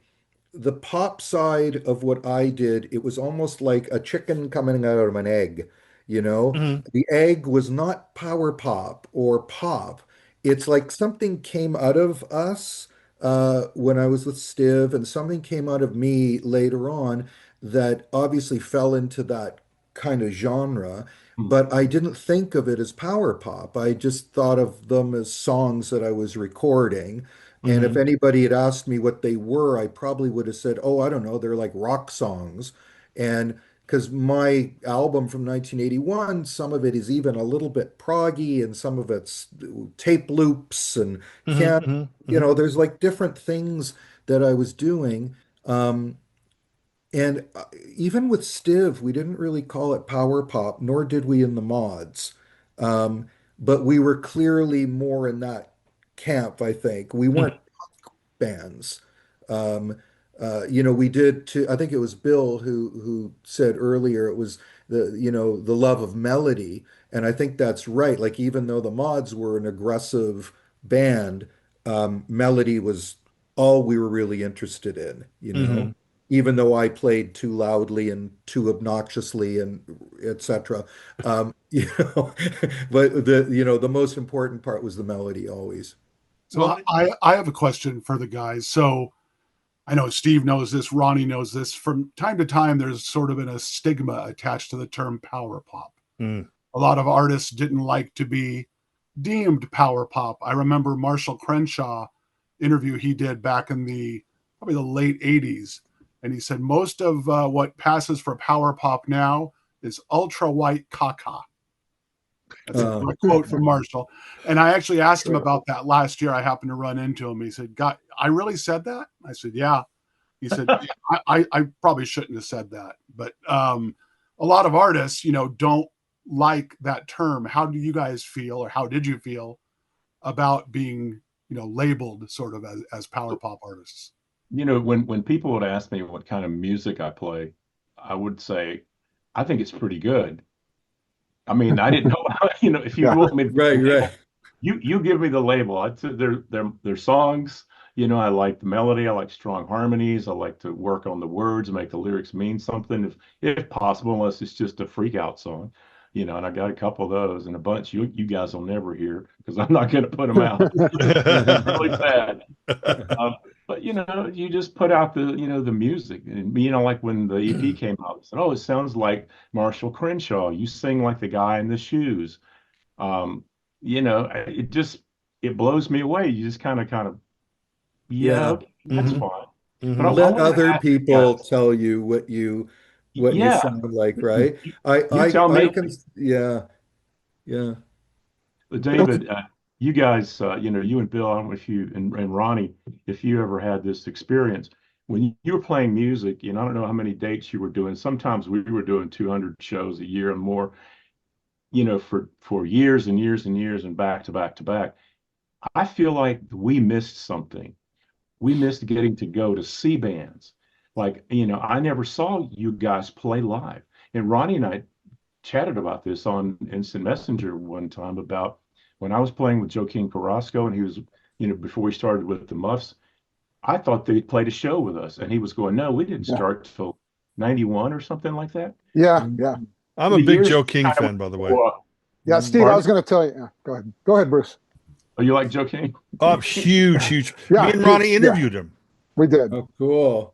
the pop side of what I did, it was almost like a chicken coming out of an egg, you know? Hmm. The egg was not power pop or pop. It's like something came out of us when I was with Stiv, and something came out of me later on that obviously fell into that kind of genre. Hmm. But I didn't think of it as power pop. I just thought of them as songs that I was recording. And if Hmm. anybody had asked me what they were, I probably would have said, oh, I don't know, they're like rock songs. And because my album from 1981, some of it is even a little bit proggy and some of it's tape loops and Hmm. can, Hmm. Hmm. there's like different things that I was doing. And even with Stiv, we didn't really call it power pop, nor did we in the mods. Um, but we were clearly more in that camp, I think. We weren't bands. Um, we did too. I think it was Bill who said earlier it was the love of melody, and I think that's right. Like even though the Mods were an aggressive band, melody was all we were really interested in. Hmm. Even though I played too loudly and too obnoxiously and etc. You know, but the most important part was the melody always. So Well, I have a question for the guys. So I know Steve knows this, Ronnie knows this. From time to time, there's sort of been a stigma attached to the term power pop. mm, A lot of artists didn't like to be deemed power pop. I remember Marshall Crenshaw interview he did back in the probably the late 80s. And he said most of what passes for power pop now is ultra white caca. That's a Uh, direct quote from Marshall. And I actually asked him about that last year. I happened to run into him. He said, God, I really said that? I said, yeah. He said, I probably shouldn't have said that. But a lot of artists, don't like that term. How do you guys feel, or how did you feel about being, labeled sort of as power pop artists? When people would ask me what kind of music I play, I would say, I think it's pretty good. I mean, I didn't know, if you Yeah. want me to put right, a right. label, you give me the label. I'd say they're songs. I like the melody. I like strong harmonies. I like to work on the words, make the lyrics mean something, if possible, unless it's just a freak out song. And I got a couple of those and a bunch you guys will never hear because I'm not going to put them out. Really sad. Um, but you just put out the music, and like when the EP came out, I said, "Oh, it sounds like Marshall Crenshaw. You sing like the guy in the shoes." Um, it blows me away. You just kind of, yeah, Yeah. okay, that's hmm. fine. But I, Hmm. I Let wanted to other ask you guys, people tell you what you yeah, sound like, you, right? you I you I tell I me. can, yeah, yeah. David, you guys, you and Bill, I don't know if you and Ronnie, if you ever had this experience, when you were playing music, I don't know how many dates you were doing. Sometimes we were doing 200 shows a year and more, for years and years and years and back to back to back. I feel like we missed something. We missed getting to go to see bands. Like, I never saw you guys play live. And Ronnie and I chatted about this on Instant Messenger one time about when I was playing with Joaquin Carrasco and he was, before we started with the Muffs, I thought they played a show with us. And he was going, no, we didn't Yeah. start till 91 or something like that. Yeah, yeah, I'm a The big years Joe King kind of fan, by the way. yeah. Steve, I was going to tell you. Yeah, go ahead. Go ahead, Bruce. Oh, you like Joe King? Oh, huge. Yeah, Me and Ronnie yeah. interviewed him. We did. Oh, cool.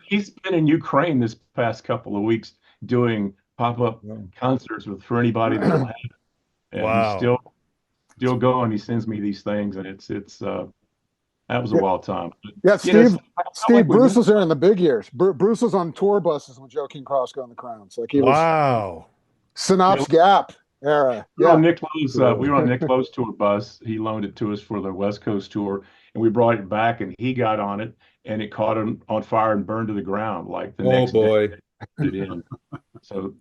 He's been in Ukraine this past couple of weeks doing pop-up concerts for anybody that'll have it. And Wow. he's still going. He sends me these things, and it's that was a Yeah. wild time. But, Yeah, I Steve. felt Steve, like we Bruce missed- was there in the big years. Bruce was on tour buses with Joe King Crosco and the Crowns. Like he was Wow. Synopsis Gap era. We were on Yeah, Nick Lowe's, we were on Nick Lowe's tour bus. He loaned it to us for the West Coast tour, and we brought it back, and he got on it, and it caught him on fire and burned to the ground like the Oh next boy. day. It in. So,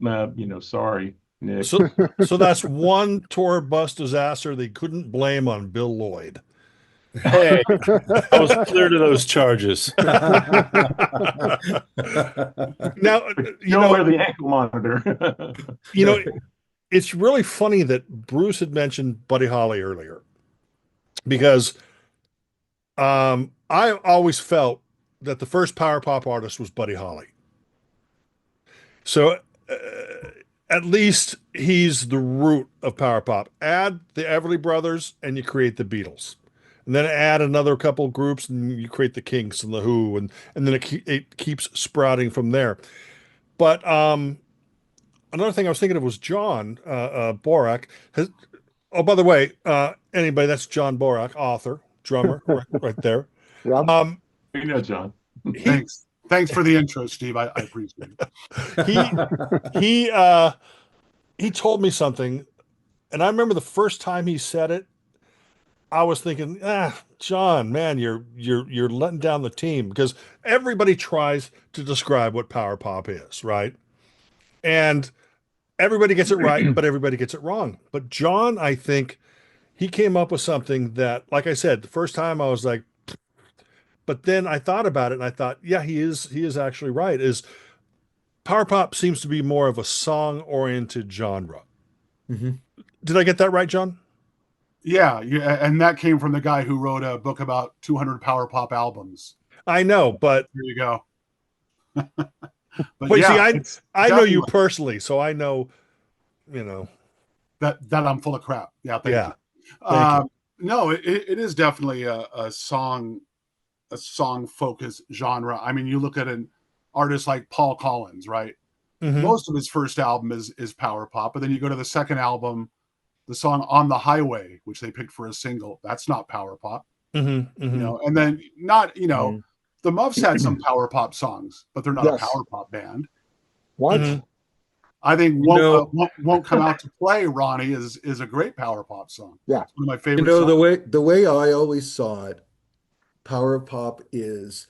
sorry, Nick. So that's one tour bus disaster they couldn't blame on Bill Lloyd. Hey, I was clear to those charges. Now, Don't wear the ankle monitor. it's really funny that Bruce had mentioned Buddy Holly earlier because I always felt that the first power pop artist was Buddy Holly. So at least he's the root of power pop. Add the Everly Brothers and you create the Beatles. And then add another couple groups and you create the Kinks and the Who, and then it keeps sprouting from there. But another thing I was thinking of was John Borack. Oh, by the way, anybody, that's John Borack, author, drummer, right there. yeah. John. Thanks for the intro, Steve. I appreciate it. He told me something, and I remember the first time he said it, I was thinking, John, man, you're letting down the team, because everybody tries to describe what power pop is, right? And everybody gets it right, but everybody gets it wrong. But John, I think he came up with something that, like I said, the first time I was like, but then I thought about it and I thought, yeah, he is actually right. Is power pop seems to be more of a song-oriented genre. Mm-hmm. Did I get that right, John? Yeah, and that came from the guy who wrote a book about 200 power pop albums. I know, but there you go. but yeah, see, I know you definitely personally, so I know, that I'm full of crap. Yeah, thank you. Thank you. No, it is definitely a song focused genre. I mean, you look at an artist like Paul Collins, right? Mhm. Most of his first album is power pop, but then you go to the second album, the song "On the Highway," which they picked for a single, that's not power pop. Mm-hmm, mm-hmm. And then the Muffs had some power pop songs, but they're not Yes. a power pop band. What? Mhm. I think won't come out to play, Ronnie, is a great power pop song. Yeah. It's one of my favorite songs. the way I always saw it, power pop is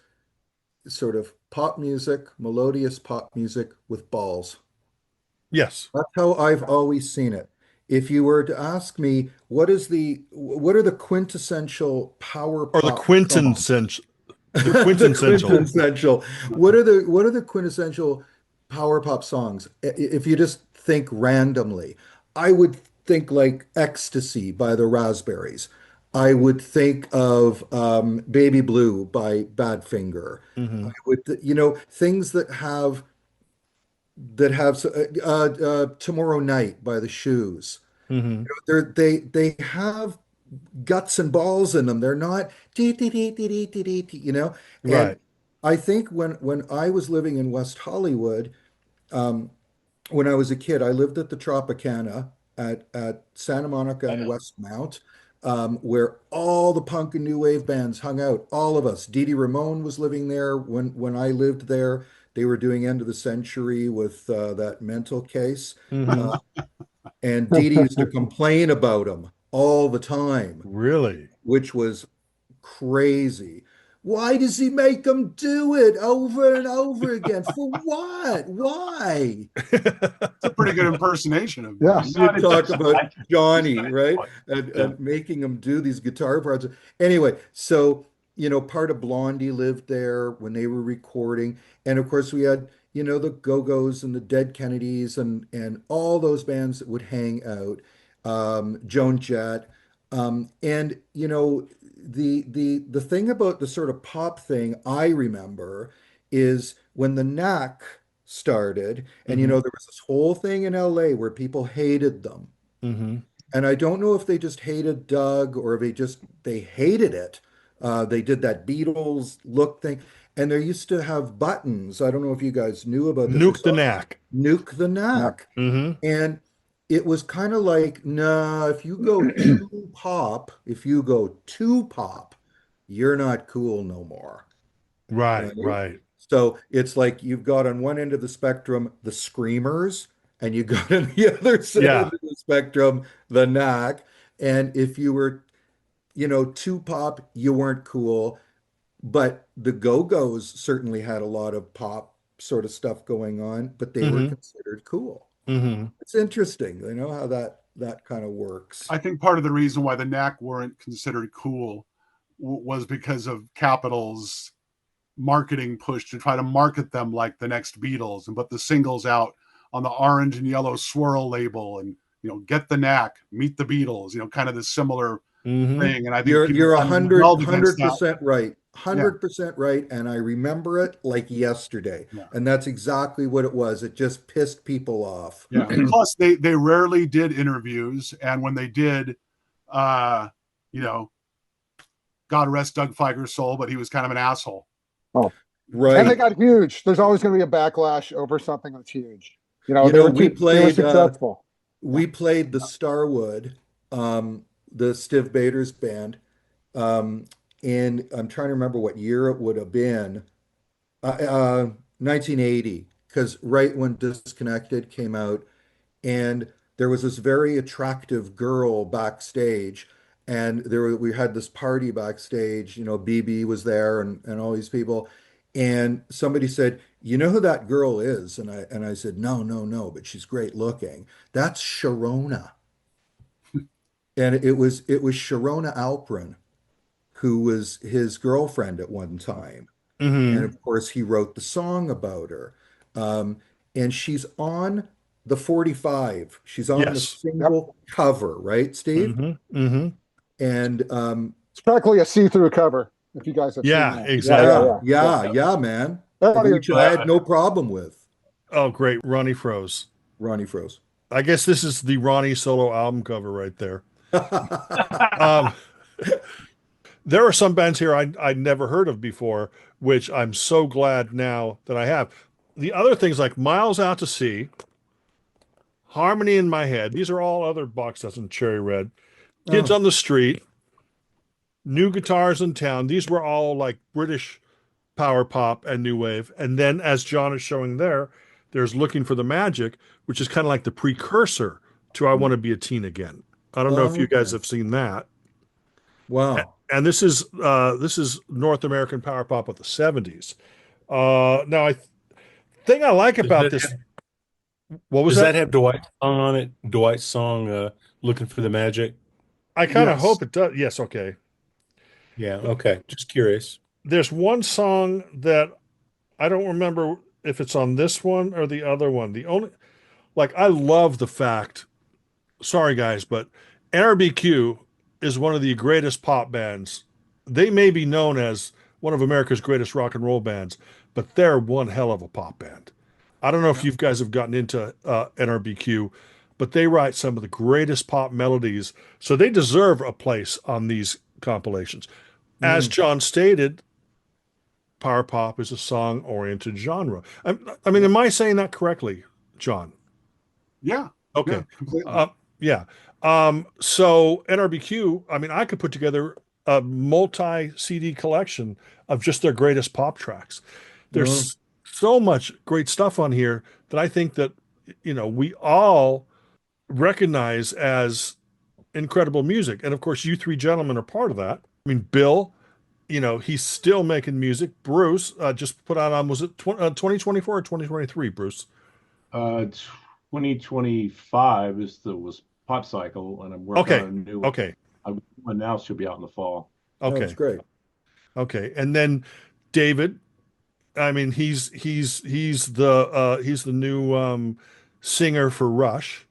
sort of pop music, melodious pop music with balls. Yes. That's how I've always seen it. If you were to ask me, what are the quintessential power Or pop the quintessential. The quintessential. quintessential. What are the quintessential power pop songs? If you just think randomly, I would think like Ecstasy by the Raspberries. I would think of Baby Blue by Badfinger. Mm-hmm. I would, things that have Tomorrow Night by the Shoes. Mm-hmm. They have guts and balls in them. They're not dee, dee, dee, dee, dee, dee, dee, dee, And Right. I think when I was living in West Hollywood, when I was a kid, I lived at the Tropicana at Santa Monica and Westmount, where all the punk and new wave bands hung out. All of us. Dee Dee Ramone was living there when I lived there. They were doing End of the Century with that mental case. Mm-hmm. And Dee Dee used to complain about them all the time, Really? which was crazy. Why does he make them do it over and over again? For what? Why? It's a pretty good impersonation of Yeah. him. You Not talk just- about I- Johnny, right? And, Yeah. and making him do these guitar parts. Anyway, so, part of Blondie lived there when they were recording. And of course, we had, the Go-Go's and the Dead Kennedys and all those bands that would hang out, Joan Jett. And, the thing about the sort of pop thing I remember is when the Knack started, and, Mhm. there was this whole thing in LA where people hated them. Mm-hmm. And I don't know if they just hated Doug or they hated it. They did that Beatles look thing. And there used to have buttons. I don't know if you guys knew about this. Nuke the Knack. Nuke the Knack. Mm-hmm. And it was kind of like, nah, if you go too pop, you're not cool no more. Right, Right? right. So it's like you've got on one end of the spectrum the screamers, and you got on the other side Yeah. of the spectrum the knack. And if you were, too pop, you weren't cool. But the Go-Go's certainly had a lot of pop sort of stuff going on, but they were Mm-hmm. considered cool. Mm-hmm. It's interesting, how that kind of works. I think part of the reason why the Knack weren't considered cool was because of Capitol's marketing push to try to market them like the next Beatles and put the singles out on the orange and yellow swirl label and get the Knack, meet the Beatles, kind of this similar Mm-hmm. thing. And I think You're people you're a kind of hundred rebelled against hundred that. percent right. 100% right, and I remember it like yesterday. Yeah. And that's exactly what it was. It just pissed people off. Yeah. Plus, they rarely did interviews, and when they did, you know, God rest Doug Feiger's soul, but he was kind of an asshole. And Right. they got huge. There's always going to be a backlash over something that's huge. You They know, were we they were played successful. we played the Starwood, the Stiv Bader's band, and I'm trying to remember what year it would have been. 1980, because right when Disconnected came out, and there was this very attractive girl backstage, and we had this party backstage. BB was there, and all these people, and somebody said, "You know who that girl is?" And I said, "No, no, no, but she's great looking. That's Sharona." And it was Sharona Alprin, who was his girlfriend at one time. Mm-hmm. And of course, he wrote the song about her. Um, and she's on the 45. She's on the Yes. single cover, right, Steve? Mm-hmm. Mm-hmm. And It's practically a see-through cover. If you guys have Yeah, seen that. exactly. yeah, man. Everybody- Which I had no problem with. Oh, great. Ronnie froze. Ronnie froze. I guess this is the Ronnie solo album cover right there. There are some bands here I'd never heard of before, which I'm so glad now that I have. The other things like Miles Out to Sea, Harmony in My Head, these are all other box sets in Cherry Red. Kids Oh. on the Street, New Guitars in Town. These were all like British power pop and new wave. And then, as John is showing there, there's Looking for the Magic, which is kind of like the precursor to I Want to Be a Teen Again. I don't know if you guys Okay. have seen that. Wow. And this is North American power pop of the 70s. Now, thing I like about that this, what was Does that? that have Dwight's song on it? Dwight's song, Looking for the Magic? I kind of Yes. hope it does. Yes, okay. Yeah, okay. Just curious. There's one song that I don't remember if it's on this one or the other one. I love the fact, sorry guys, but NRBQ is one of the greatest pop bands. They may be known as one of America's greatest rock and roll bands, but they're one hell of a pop band. I don't know if you guys have gotten into NRBQ, but they write some of the greatest pop melodies, so they deserve a place on these compilations. As John stated, power pop is a song-oriented genre. I mean, am I saying that correctly, John? Yeah. Okay. Yeah, completely. Yeah. So NRBQ, I mean, I could put together a multi-CD collection of just their greatest pop tracks. There's so much great stuff on here that I think that, we all recognize as incredible music. And of course, you three gentlemen are part of that. I mean, Bill he's still making music. Bruce just put out on, was it 2024 or 2023, Bruce? 2025 was Pop Cycle, and I'm working Okay. on a new Okay. one now. Should be out in the fall. Oh, it's Okay. great. Okay. And then David, I mean, he's the new singer for Rush.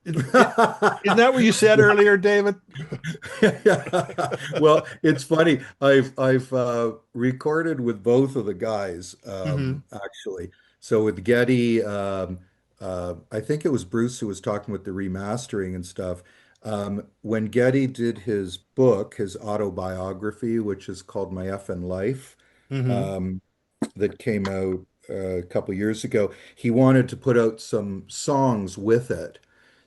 Isn't that what you said earlier, David? Well, it's funny. I've recorded with both of the guys, actually. So with Getty, I think it was Bruce who was talking with the remastering and stuff. When Getty did his book, his autobiography, which is called My Effin' Life, Mm-hmm. that came out a couple years ago, he wanted to put out some songs with it.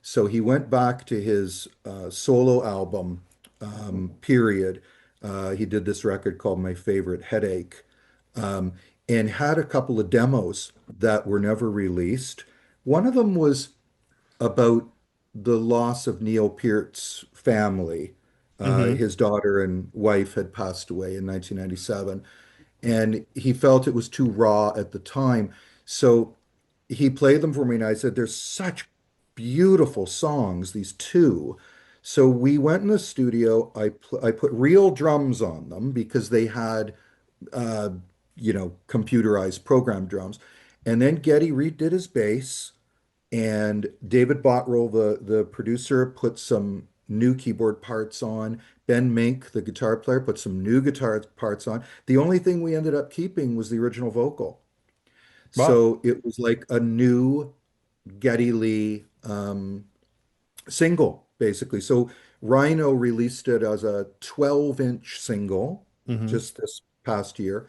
So he went back to his solo album period. He did this record called My Favorite Headache, and had a couple of demos that were never released. One of them was about the loss of Neil Peart's family. Mm-hmm. His daughter and wife had passed away in 1997, and he felt it was too raw at the time. So he played them for me, and I said, "There's such beautiful songs, these two." So we went in the studio. I put real drums on them because they had, uh, computerized program drums. And then Getty redid his bass, and David Bottrell, the producer, put some new keyboard parts on. Ben Mink, the guitar player, put some new guitar parts on. The only thing we ended up keeping was the original vocal. Wow. So it was like a new Geddy Lee single, basically. So Rhino released it as a 12-inch single Mm-hmm. just this past year.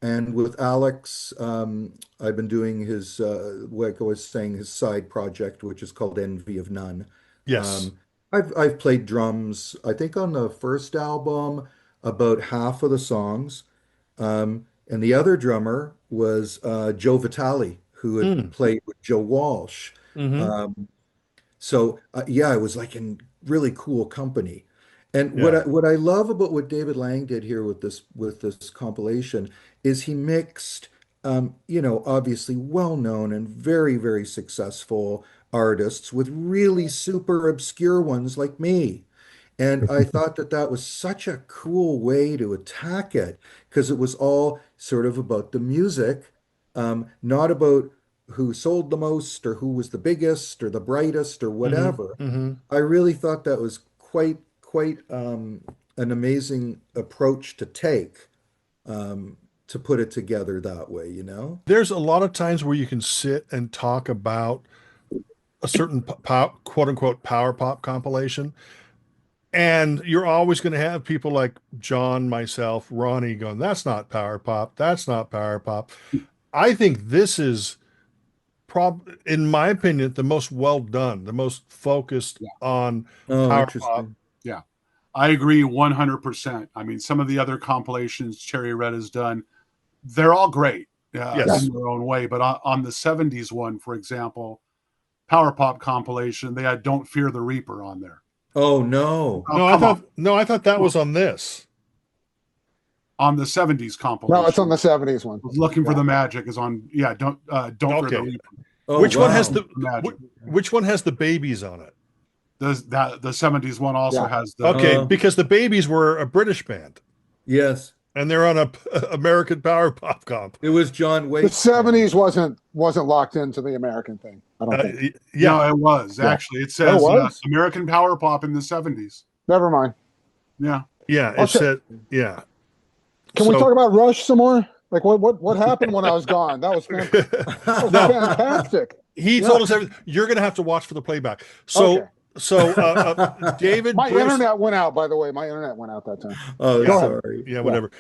And with Alex, I've been doing his, like I was saying, his side project, which is called Envy of None. Yes. I've played drums, I think on the first album, about half of the songs. And the other drummer was Joe Vitale, who had Mm. played with Joe Walsh. Mm-hmm. Yeah, I was like in really cool company. And Yeah. what I love about what David Lang did here with this compilation is he mixed, obviously well-known and very, very successful artists with really super obscure ones like me. And I thought that that was such a cool way to attack it because it was all sort of about the music, not about who sold the most or who was the biggest or the brightest or Mm-hmm. whatever. Mm-hmm. I really thought that was quite an amazing approach to take, to put it together that way, you know? There's a lot of times where you can sit and talk about a certain quote unquote power pop compilation, and you're always going to have people like John, myself, Ronnie going, "That's not power pop. That's not power pop." I think this is in my opinion, the most well done, the most focused Yeah. on Oh, power pop. interesting. Yeah, I agree 100%. I mean, some of the other compilations Cherry Red has done, they're all great Yes. in their own way. But on the 70s one, for example, Power Pop compilation, they had Don't Fear the Reaper on there. Oh, no. Oh, No, I thought that Come was on this. on the 70s compilation. No, it's on the 70s one. Looking for the Magic is on. Yeah, don't Fear the Okay. Reaper. Oh, Which one has wow. the Magic. which one has the babies on it? The 70s one also Yeah. has the. Okay, Oh. because the babies were a British band Yes. and they're on a American power pop comp. It was John The Waite. 70s wasn't locked into the American thing. I don't think. Yeah. No, it was Yeah. actually. It says was? American Power Pop in the 70s. Never mind. Yeah. Yeah, it Okay. said, yeah. Can we So- talk about Rush some more? Like what happened when I was gone? That was fantastic. He Yeah. told us everything. You're going to have to watch for the playback. So, Okay. David, My Bruce- internet went out, by the way. My internet went out that time. Oh, Yeah. sorry. yeah, whatever.